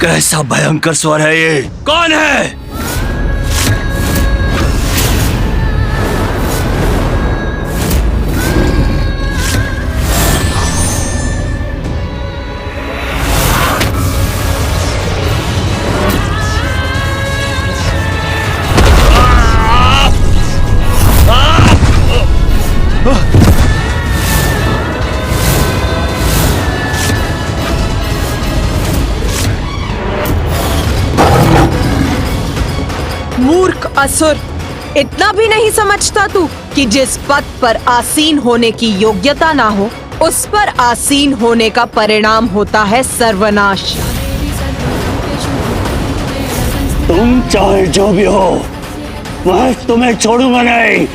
कैसा भयंकर स्वर है ये? कौन है? मूर्ख असुर, इतना भी नहीं समझता तू कि जिस पद पर आसीन होने की योग्यता ना हो, उस पर आसीन होने का परिणाम होता है सर्वनाश। तुम चाहे जो भी हो, मैं तुम्हें छोड़ूंगा नहीं।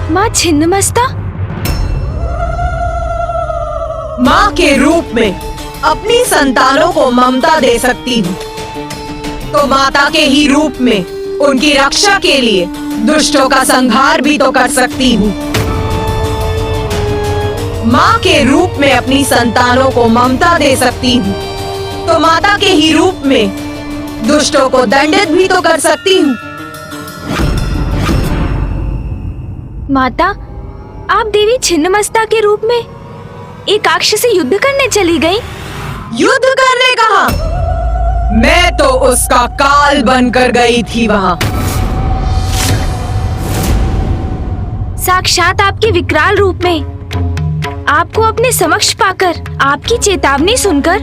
माँ छिन्नमस्ता, माँ के रूप में अपनी संतानों को ममता दे सकती हूँ, तो माता के ही रूप में उनकी रक्षा के लिए दुष्टों का संहार भी तो कर सकती हूँ। माँ के रूप में अपनी संतानों को ममता दे सकती हूँ, तो माता के ही रूप में दुष्टों को दंडित भी तो कर सकती हूँ। माता, आप देवी छिन्नमस्ता के रूप में एकाक्ष से युद्ध करने चली गई? युद्ध करने कहा? मैं तो उसका काल बनकर गई थी वहाँ। साक्षात आपके विकराल रूप में आपको अपने समक्ष पाकर, आपकी चेतावनी सुनकर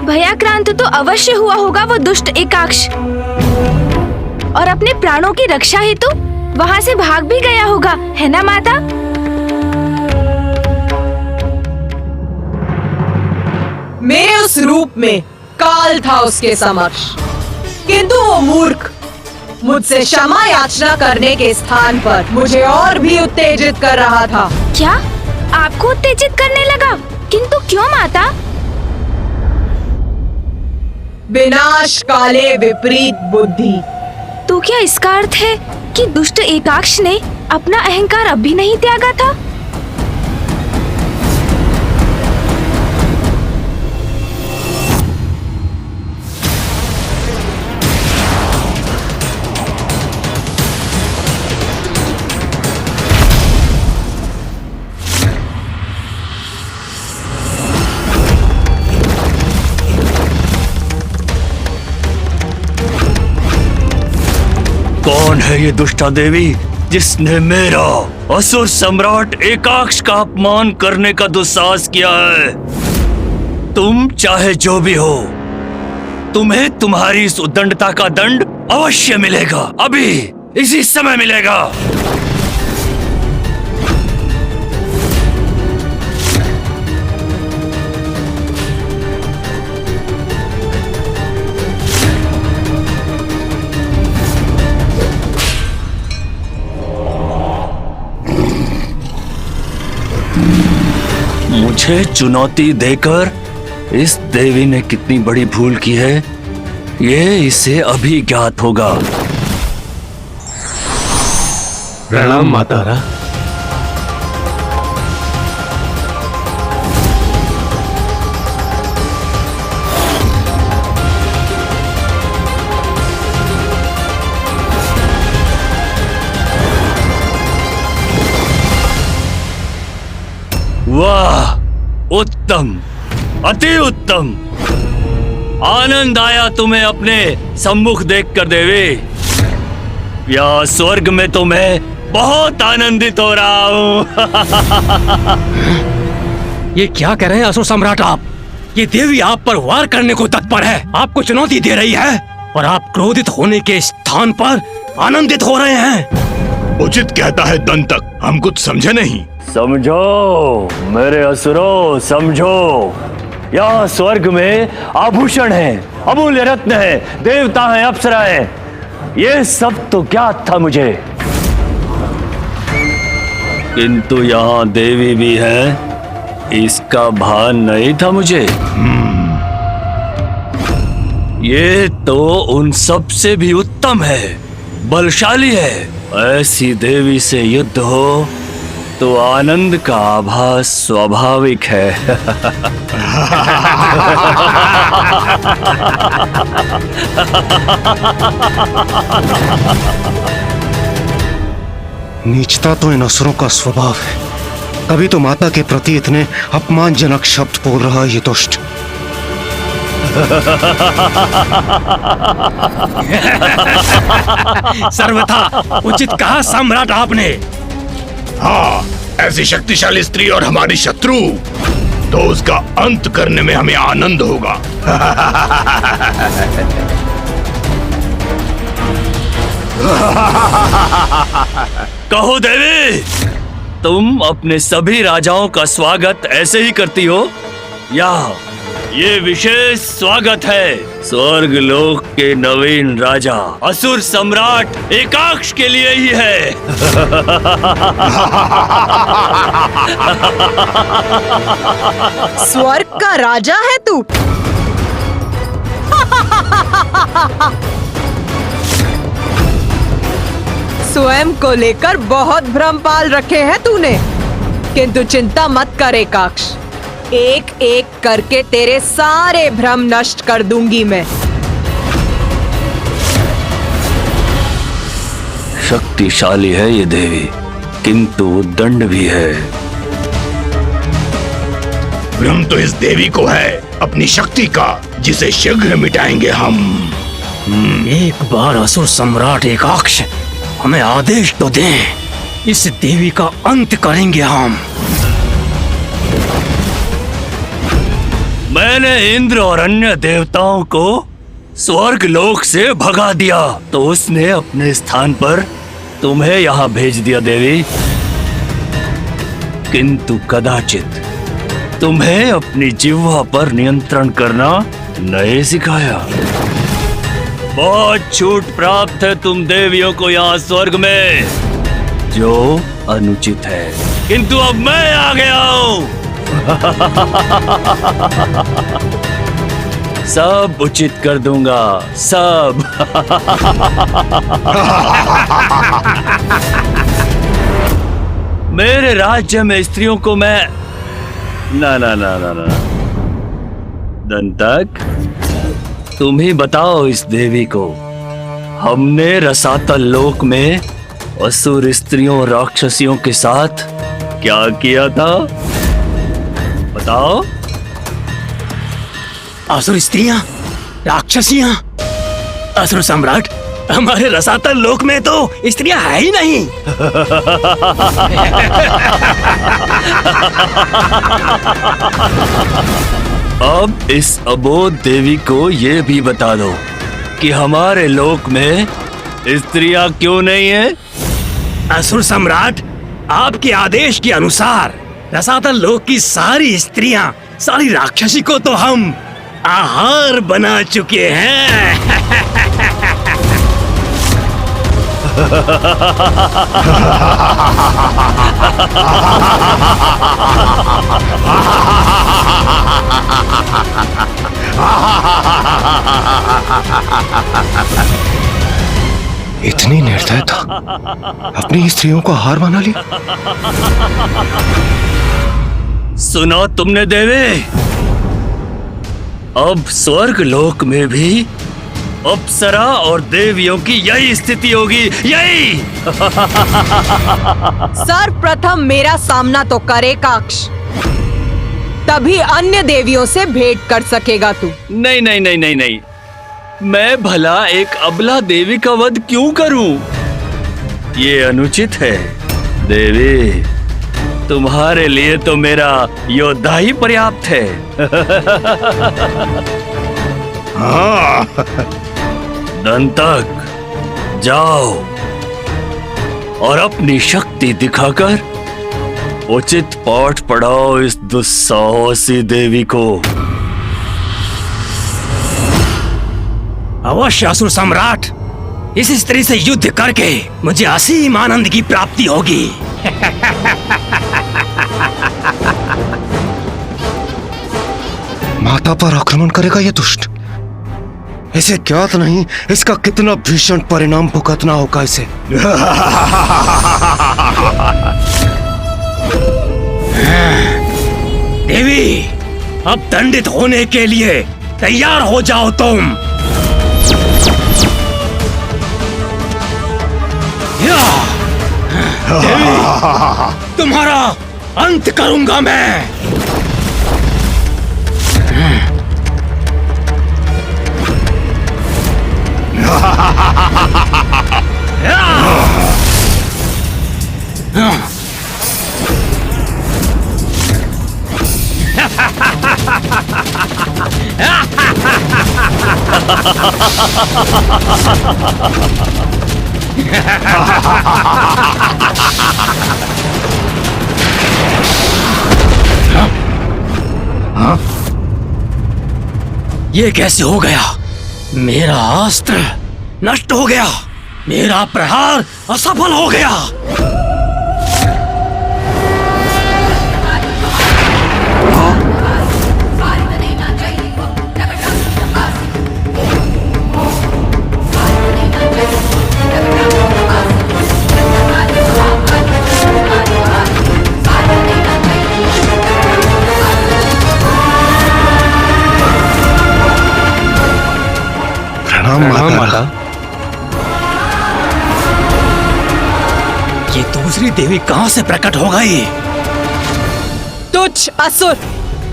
भयाक्रांत तो अवश्य हुआ होगा वो दुष्ट एकाक्ष, और अपने प्राणों की रक्षा हेतु वहाँ से भाग भी गया होगा, है ना माता? मेरे उस रूप में काल था उसके समक्ष, किंतु वो मूर्ख मुझसे क्षमा याचना करने के स्थान पर मुझे और भी उत्तेजित कर रहा था। क्या आपको उत्तेजित करने लगा? किंतु क्यों माता? विनाश काले विपरीत बुद्धि। तो क्या इसका अर्थ है कि दुष्ट एकाक्ष ने अपना अहंकार अब भी नहीं त्यागा था? कौन है ये दुष्टा देवी जिसने मेरा असुर सम्राट एकाक्ष का अपमान करने का दुस्साहस किया है? तुम चाहे जो भी हो, तुम्हें तुम्हारी इस उद्दंडता का दंड अवश्य मिलेगा, अभी इसी समय मिलेगा। मुझे चुनौती देकर इस देवी ने कितनी बड़ी भूल की है, ये इसे अभी ज्ञात होगा। प्रणाम मातारा। वाह, उत्तम, अति उत्तम। आनंद आया तुम्हें अपने सम्मुख देखकर देवी। या स्वर्ग में तो मैं बहुत आनंदित हो रहा हूँ। ये क्या कह रहे हैं असुर सम्राट आप? ये देवी आप पर वार करने को तत्पर है, आपको चुनौती दे रही है, और आप क्रोधित होने के स्थान पर आनंदित हो रहे हैं। उचित कहता है दंतक, हम कुछ समझे नहीं। समझो मेरे असुरों, समझो। यहाँ स्वर्ग में आभूषण है, अमूल्य रत्न है, देवता हैं, अप्सरा हैं, ये सब तो ज्ञात था मुझे। किंतु यहाँ देवी भी है, इसका भान नहीं था मुझे। ये तो उन सब से भी उत्तम है, बलशाली है। ऐसी देवी से युद्ध हो तो आनंद का आभास स्वाभाविक है। नीचता तो इन असुरों का स्वभाव है, तभी तो माता के प्रति इतने अपमानजनक शब्द बोल रहा है ये दुष्ट। सर्वथा उचित कहा सम्राट आपने। हाँ, ऐसी शक्तिशाली स्त्री और हमारी शत्रु, तो उसका अंत करने में हमें आनंद होगा। कहो देवी, तुम अपने सभी राजाओं का स्वागत ऐसे ही करती हो या ये विशेष स्वागत है स्वर्ग लोक के नवीन राजा असुर सम्राट एकाक्ष के लिए ही है? स्वर्ग का राजा है तू? स्वयं को लेकर बहुत भ्रम पाल रखे हैं तूने, किंतु चिंता मत कर एकाक्ष, एक एक करके तेरे सारे भ्रम नष्ट कर दूंगी मैं। शक्तिशाली है ये देवी, किंतु दंड भी है। भ्रम तो इस देवी को है अपनी शक्ति का, जिसे शीघ्र मिटाएंगे हम। एक बार असुर सम्राट एकाक्ष हमें आदेश तो दें, इस देवी का अंत करेंगे हम। मैंने इंद्र और अन्य देवताओं को स्वर्ग लोक से भगा दिया, तो उसने अपने स्थान पर तुम्हें यहाँ भेज दिया देवी। किंतु कदाचित तुम्हें अपनी जिह्वा पर नियंत्रण करना नहीं सिखाया। बहुत छूट प्राप्त है तुम देवियों को यहाँ स्वर्ग में, जो अनुचित है। किंतु अब मैं आ गया हूँ। सब उचित कर दूंगा, सब। मेरे राज्य में स्त्रियों को मैं ना ना ना ना ना दंतक, तुम ही बताओ इस देवी को, हमने रसातल लोक में असुर स्त्रियों और राक्षसियों के साथ क्या किया था? बताओ। असुर स्त्रियां, राक्षसियां, असुर सम्राट, हमारे रसातल लोक में तो स्त्रियां है ही नहीं। अब इस अबोध देवी को ये भी बता दो कि हमारे लोक में स्त्रियां क्यों नहीं है? असुर सम्राट, आपके आदेश के अनुसार रसातल लोक की सारी स्त्रियां, सारी राक्षसी को तो हम आहार बना चुके हैं। इतनी निर्दयता, अपनी स्त्रियों को आहार बना ली। सुनो तुमने देवी, अब स्वर्ग लोक में भी अप्सरा और देवियों की यही स्थिति होगी, यही। सर्वप्रथम मेरा सामना तो करे एकाक्ष, तभी अन्य देवियों से भेंट कर सकेगा तू। नहीं नहीं नहीं नहीं नहीं, मैं भला एक अबला देवी का वध क्यों करूं? ये अनुचित है देवी। तुम्हारे लिए तो मेरा योद्धा ही पर्याप्त है। हाँ। दंतक, जाओ और अपनी शक्ति दिखाकर उचित पाठ पढ़ाओ इस दुस्साहसी देवी को। अवश्य असुर सम्राट, इस स्त्री से युद्ध करके मुझे असीम आनंद की प्राप्ति होगी। माता पर आक्रमण करेगा ये दुष्ट। इसे ज्ञात नहीं इसका कितना भीषण परिणाम भुगतना होगा इसे। देवी, अब दंडित होने के लिए तैयार हो जाओ तुम। देवी, तुम्हारा अंत करूंगा मैं। ये कैसे हो गया? मेरा अस्त्र नष्ट हो गया, मेरा प्रहार असफल हो गया। प्रणाम माता। ये दूसरी देवी कहां से प्रकट हो गई? तुच्छ असुर,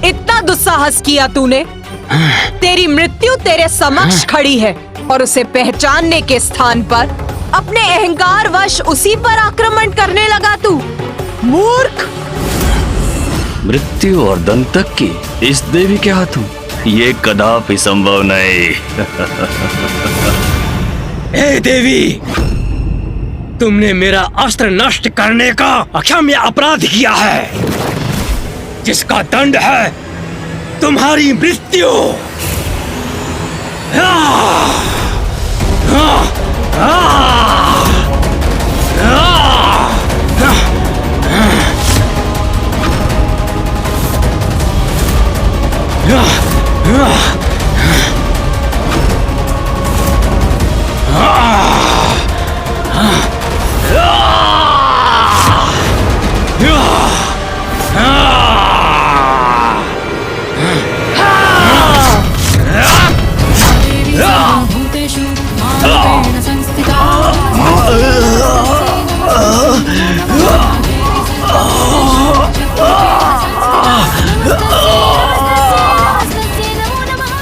इतना दुस्साहस किया तूने। तेरी मृत्यु तेरे समक्ष खड़ी है और उसे पहचानने के स्थान पर अपने अहंकार वश उसी पर आक्रमण करने लगा तू। मूर्ख! मृत्यु और दंतक की इस देवी के हाथों ये कदापि संभव नहीं। हे देवी, तुमने मेरा अस्त्र नष्ट करने का अक्षम्य अपराध किया है, जिसका दंड है तुम्हारी मृत्यु।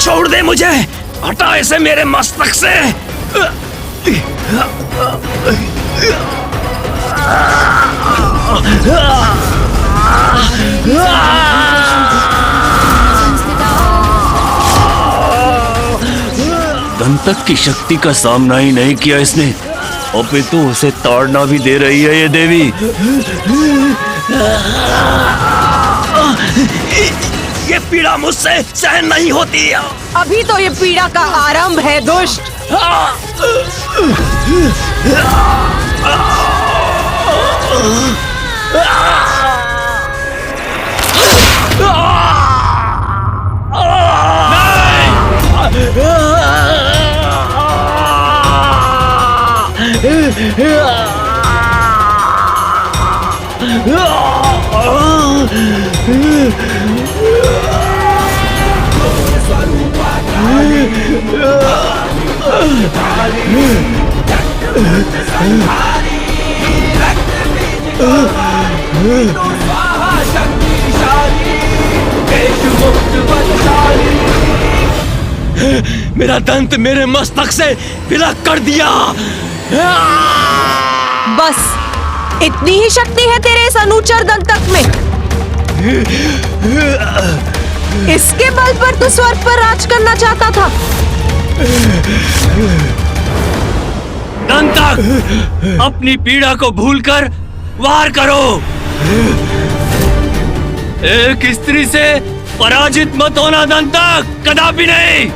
छोड़ दे मुझे, हटा इसे मेरे मस्तक से। दंतक की शक्ति का सामना ही नहीं किया इसने, अपितु उसे ताड़ना भी दे रही है ये देवी। ये पीड़ा मुझसे सहन नहीं होती। अभी तो ये पीड़ा का आरंभ है दुष्ट। मेरा दंत मेरे मस्तक से विलग कर दिया। बस इतनी ही शक्ति है तेरे इस अनुचर दंतक में। इसके बल पर तू स्वर्ग पर राज करना चाहता था। दंतक, अपनी पीड़ा को भूलकर वार करो। एक स्त्री से पराजित मत होना दंतक, कदापि नहीं।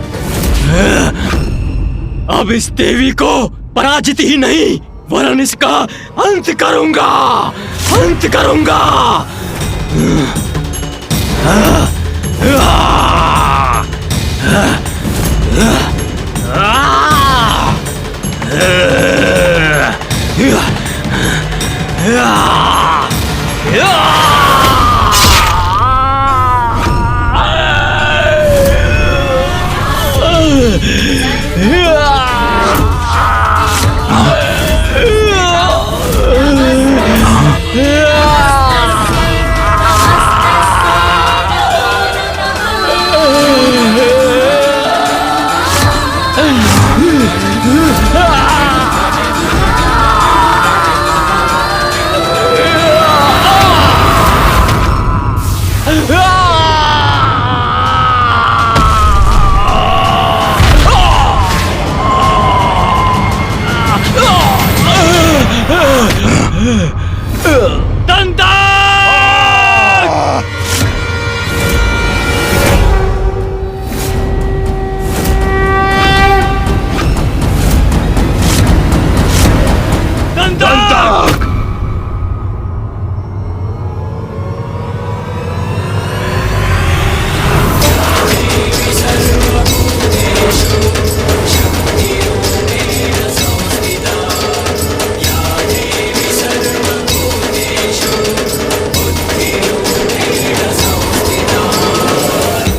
अब इस देवी को पराजित ही नहीं वरन इसका अंत करूंगा। अंत करूंगा।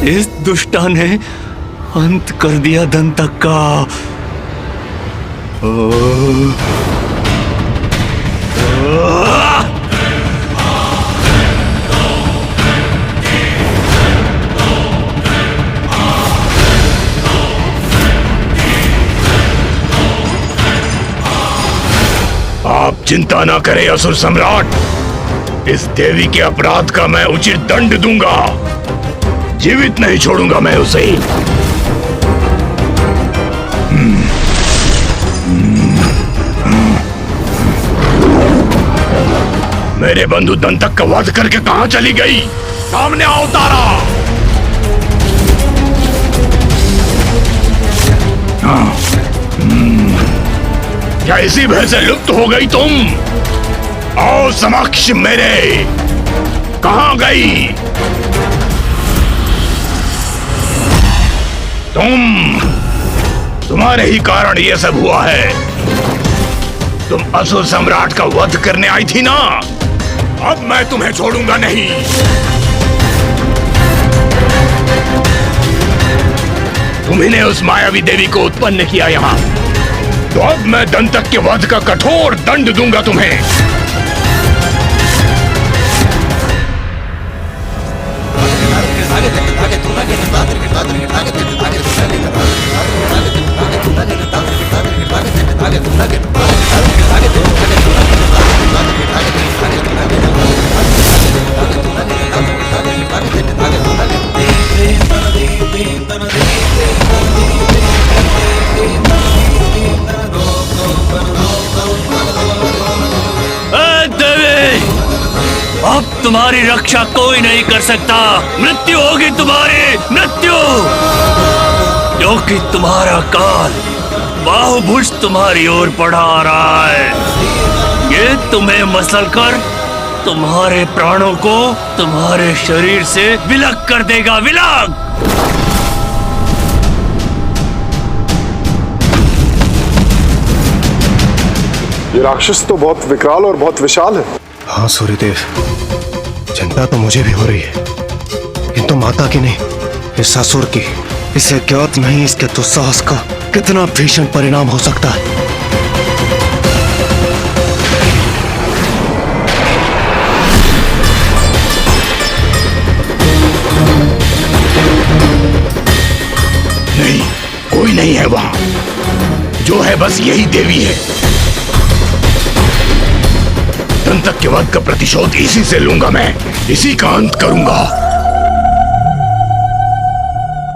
इस दुष्टा ने अंत कर दिया दंतक का। आप चिंता ना करें असुर सम्राट, इस देवी के अपराध का मैं उचित दंड दूंगा। जीवित नहीं छोड़ूंगा मैं उसे। मेरे बंधु दंतक का वध करके कहां चली गई? सामने आओ तारा। क्या इसी भय से लुप्त हो गई तुम? आओ समक्ष मेरे। कहां गई तुम्हारे ही कारण ये सब हुआ है। तुम असुर सम्राट का वध करने आई थी ना, अब मैं तुम्हें छोड़ूंगा नहीं। तुम्ही ने उस मायावी देवी को उत्पन्न किया यहाँ, तो अब मैं दंतक के वध का कठोर दंड दूंगा तुम्हें। अब तुम्हारी रक्षा कोई नहीं कर सकता। मृत्यु होगी तुम्हारी, मृत्यु, क्योंकि तुम्हारा काल बाहुभुज तुम्हारी ओर बढ़ा आ रहा है। ये तुम्हें मसलकर तुम्हारे प्राणों को तुम्हारे शरीर से विलग कर देगा, विलग। ये राक्षस तो बहुत विकराल और बहुत विशाल है। हाँ सूर्यदेव, चिंता तो मुझे भी हो रही है, किंतु माता की नहीं, इस असुर की। इसे ज्ञात नहीं इसके दुस्साहस का कितना भीषण परिणाम हो सकता है। नहीं, कोई नहीं है वहां। जो है बस यही देवी है। दंतक के वध का प्रतिशोध इसी से लूंगा मैं, इसी का अंत करूंगा।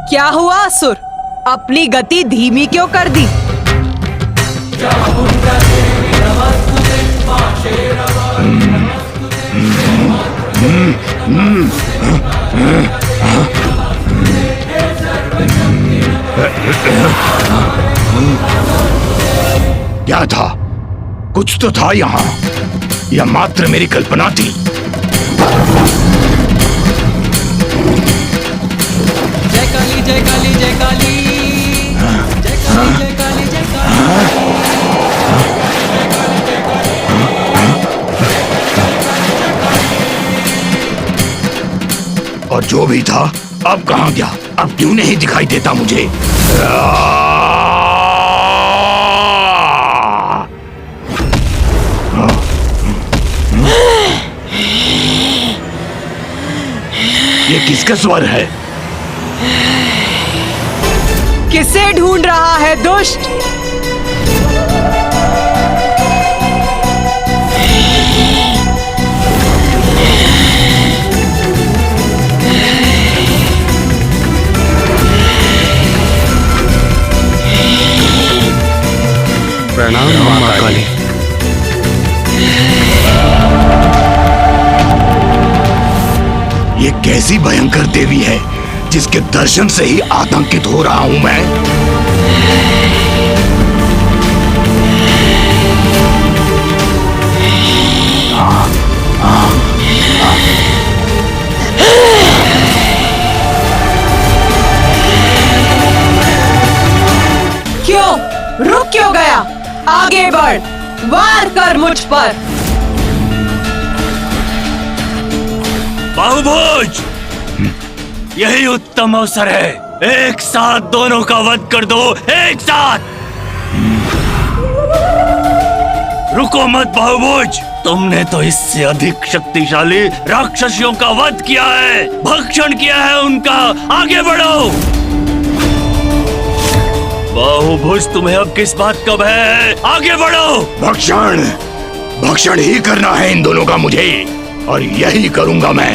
क्या हुआ असुर? अपनी गति धीमी क्यों कर दी? क्या था? कुछ तो था यहाँ। यह मात्र मेरी कल्पना थी। जय काली जय काली जय काली जय काली जय काली जय और जो भी था अब कहाँ गया? अब क्यों नहीं दिखाई देता मुझे? ये किसका स्वर है? किसे ढूंढ रहा है दुष्ट? प्रणाम मां काली। ये कैसी भयंकर देवी है जिसके दर्शन से ही आतंकित हो रहा हूं मैं। क्यों रुक क्यों गया? आगे बढ़, वार कर मुझ पर। बाहुभुज, यही उत्तम अवसर है। एक साथ दोनों का वध कर दो, एक साथ। रुको मत बाहुभुज, तुमने तो इससे अधिक शक्तिशाली राक्षसियों का वध किया है, भक्षण किया है उनका। आगे बढ़ो। बाहुभुज, तुम्हें अब किस बात का भय है? आगे बढ़ो। भक्षण भक्षण ही करना है इन दोनों का मुझे, और यही करूंगा मैं।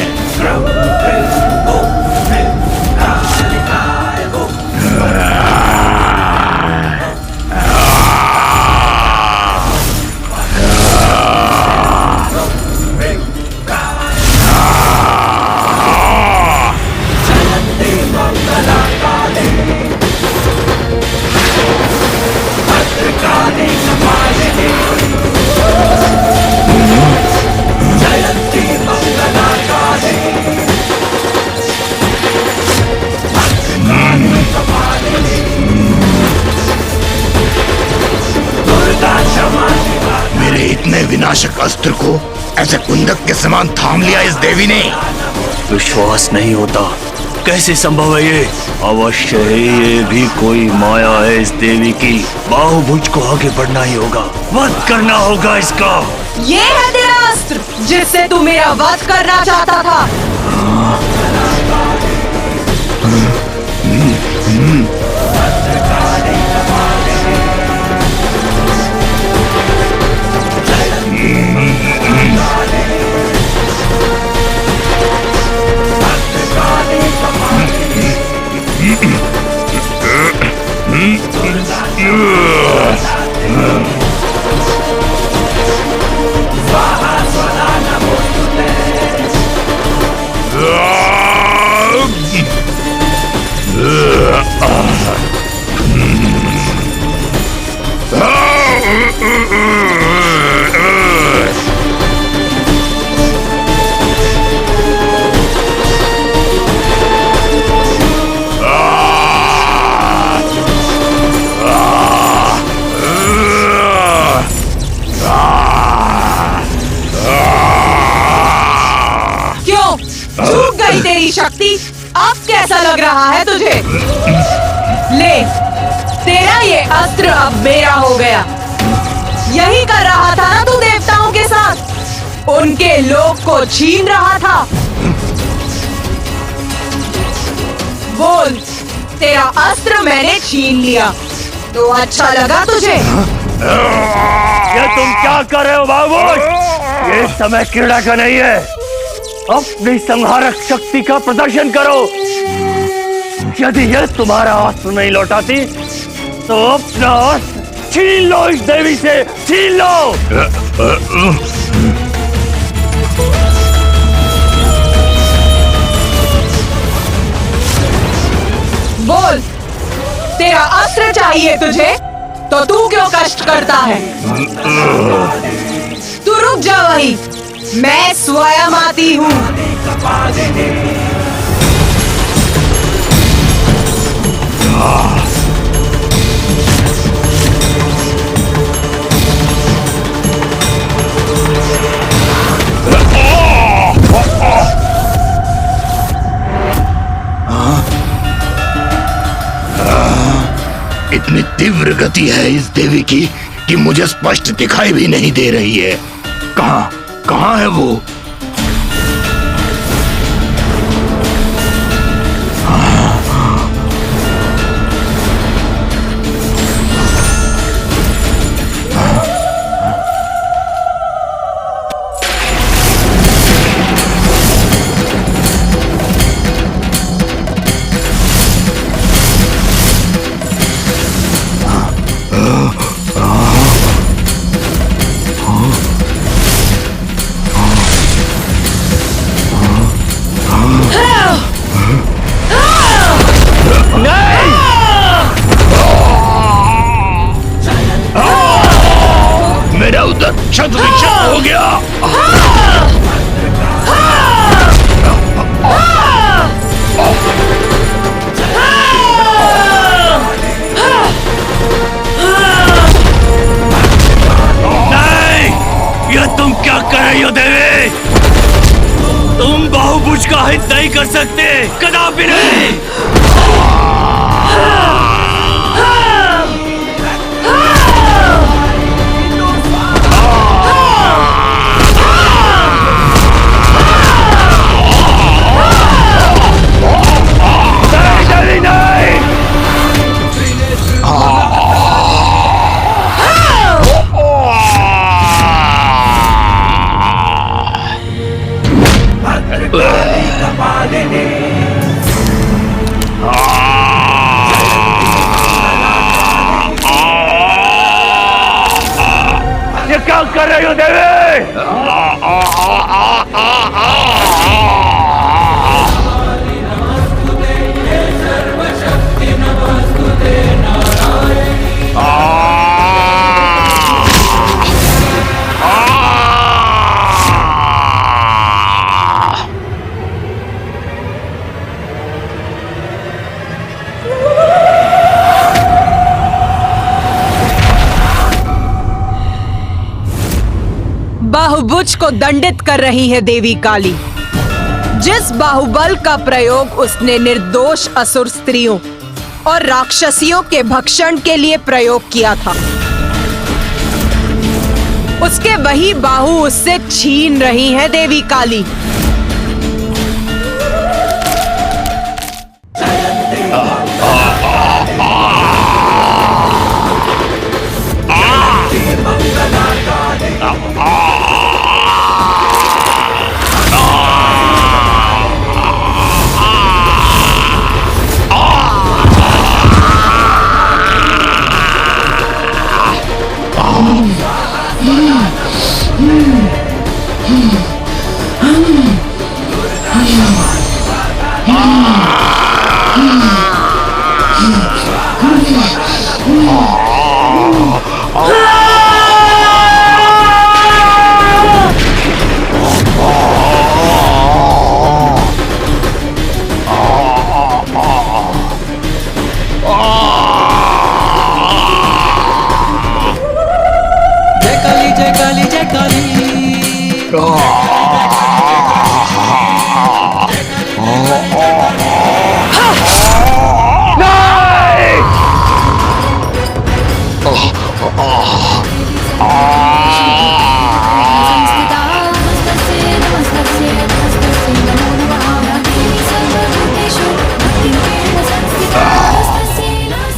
मेरे इतने विनाशक अस्त्र को ऐसे कुंदक के समान थाम लिया इस देवी ने। विश्वास नहीं होता, कैसे संभव है ये? अवश्य ही ये भी कोई माया है इस देवी की। बाहुभुज को आगे बढ़ना ही होगा, वध करना होगा इसका। ये है तेरा अस्त्र जिससे तू मेरा वध करना चाहता था। तेरी शक्ति अब कैसा लग रहा है तुझे? ले, तेरा ये अस्त्र अब मेरा हो गया। यही कर रहा था ना तू देवताओं के साथ? उनके लोक को छीन रहा था। बोल, तेरा अस्त्र मैंने छीन लिया तो अच्छा लगा तुझे? ये तुम क्या कर रहे हो बाहुभुज? ये समय क्रीड़ा का नहीं है। अपनी संहारक शक्ति का प्रदर्शन करो। यदि यह तुम्हारा अस्त्र नहीं लौटाती तो अपना अस्त्र छीन लो इस देवी से, छीन लो। बोल, तेरा अस्त्र चाहिए तुझे तो तू क्यों कष्ट करता है? तू रुक जा वहीं, मैं स्वयं आती हूँ। इतनी तीव्र गति है इस देवी की कि मुझे स्पष्ट दिखाई भी नहीं दे रही है। कहाँ कहाँ है वो? मेरा उधर छत विक्षत हो गया। नहीं, यह तुम क्या कर रही हो देवी? तुम बाहुबुज का हित नहीं कर सकते, कदापि नहीं। ये क्या कर रही हो देवी? बाहुबुज को दंडित कर रही है देवी काली। जिस बाहुबल का प्रयोग उसने निर्दोष असुर स्त्रियों और राक्षसियों के भक्षण के लिए प्रयोग किया था, उसके वही बाहु उससे छीन रही है देवी काली।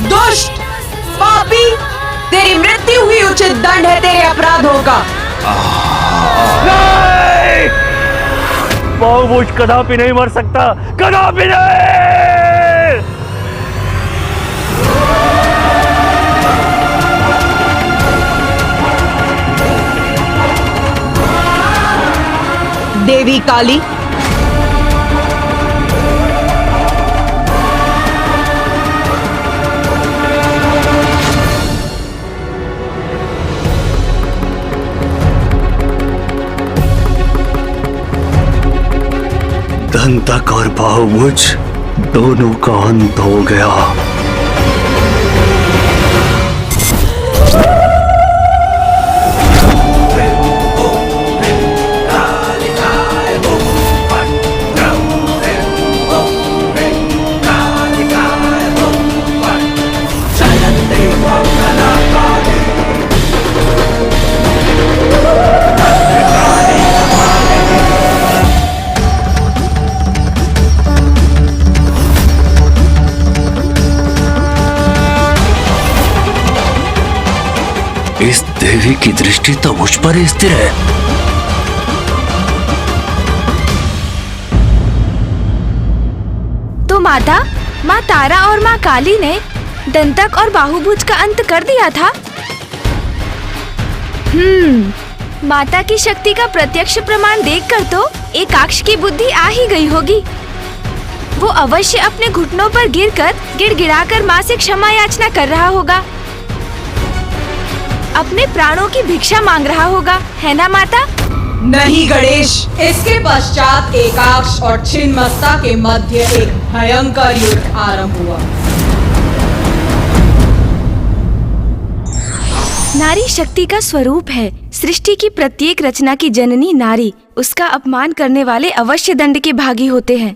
दुष्ट पापी, तेरी मृत्यु ही उचित दंड है तेरे अपराधों का। बाहुबुज कदापि नहीं मर सकता, कदापि नहीं। देवी काली, दंतक और बाहुभुज दोनों का अंत हो गया। इस देवी की दृष्टि तो मुझ पर स्थिर है। तो माता, माँ तारा और माँ काली ने दंतक और बाहुभुज का अंत कर दिया था। माता की शक्ति का प्रत्यक्ष प्रमाण देखकर तो एकाक्ष की बुद्धि आ ही गई होगी। वो अवश्य अपने घुटनों पर गिरकर गिड़गिड़ाकर माँ से क्षमा याचना कर रहा होगा, अपने प्राणों की भिक्षा मांग रहा होगा, है ना माता? नहीं गणेश, इसके पश्चात एकाक्ष और छिन्नमस्ता के मध्य एक भयंकर युद्ध आरंभ हुआ। नारी शक्ति का स्वरूप है। सृष्टि की प्रत्येक रचना की जननी नारी। उसका अपमान करने वाले अवश्य दंड के भागी होते हैं।